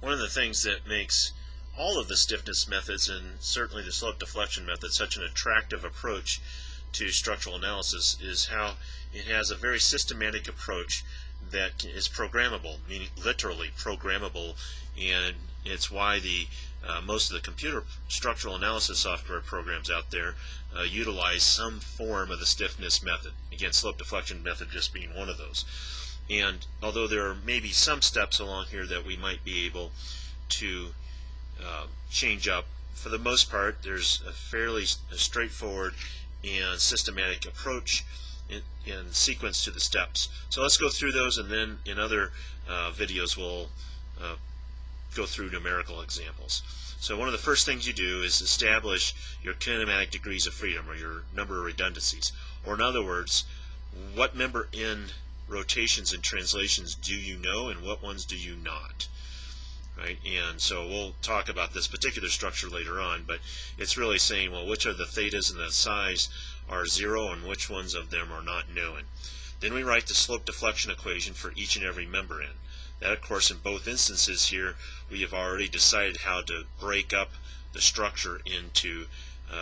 one of the things that makes all of the stiffness methods, and certainly the slope deflection method, such an attractive approach to structural analysis is how it has a very systematic approach that is programmable, meaning literally programmable, and it's why the most of the computer structural analysis software programs out there utilize some form of the stiffness method. Again, slope deflection method just being one of those. And although there are maybe some steps along here that we might be able to change up, for the most part there's a fairly straightforward and systematic approach in sequence to the steps. So let's go through those, and then in other videos we'll go through numerical examples. So one of the first things you do is establish your kinematic degrees of freedom, or your number of redundancies. Or in other words, what member end rotations and translations do you know, and what ones do you not? Right? And so we'll talk about this particular structure later on, but it's really saying, well, which of the thetas and the psis are 0 and which ones of them are not known. Then we write the slope deflection equation for each and every member end. That, of course, in both instances here, we have already decided how to break up the structure into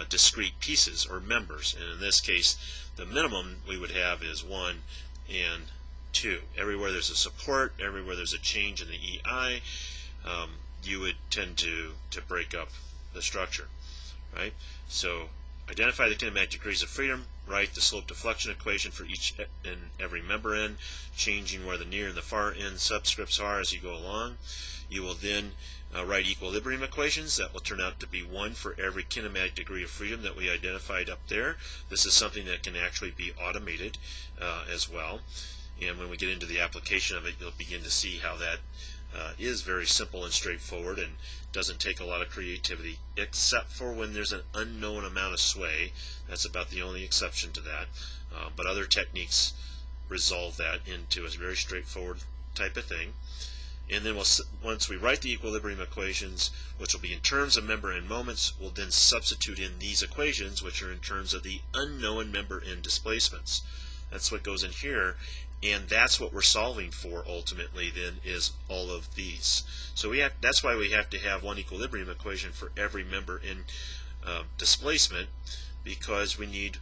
discrete pieces or members. And in this case, the minimum we would have is 1 and 2. Everywhere there's a support, everywhere there's a change in the EI, you would tend to break up the structure, right? So identify the kinematic degrees of freedom, write the slope deflection equation for each and every member end, changing where the near and the far end subscripts are as you go along. You will then write equilibrium equations. That will turn out to be 1 for every kinematic degree of freedom that we identified up there. This is something that can actually be automated as well. And when we get into the application of it, you'll begin to see how that is very simple and straightforward and doesn't take a lot of creativity, except for when there's an unknown amount of sway. That's about the only exception to that. But other techniques resolve that into a very straightforward type of thing. And then once we write the equilibrium equations, which will be in terms of member end moments, we'll then substitute in these equations, which are in terms of the unknown member end displacements. That's what goes in here, and that's what we're solving for ultimately then, is all of these. So that's why we have to have one equilibrium equation for every member end displacement, because we need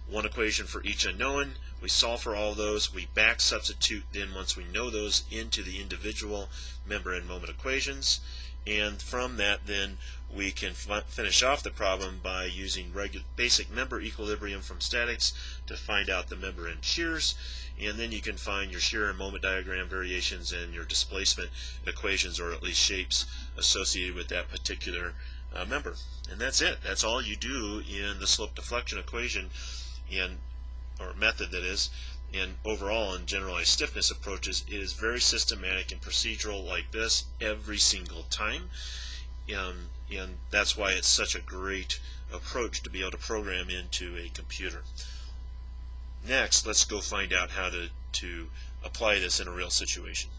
one equation for each unknown. We solve for all those, we back substitute then, once we know those, into the individual member end moment equations, and from that then we can finish off the problem by using basic member equilibrium from statics to find out the member end shears, and then you can find your shear and moment diagram variations and your displacement equations, or at least shapes, associated with that particular member. And that's it. That's all you do in the slope deflection equation, or method that is. And overall, in generalized stiffness approaches, it is very systematic and procedural like this every single time. And that's why it's such a great approach to be able to program into a computer. Next, let's go find out how to apply this in a real situation.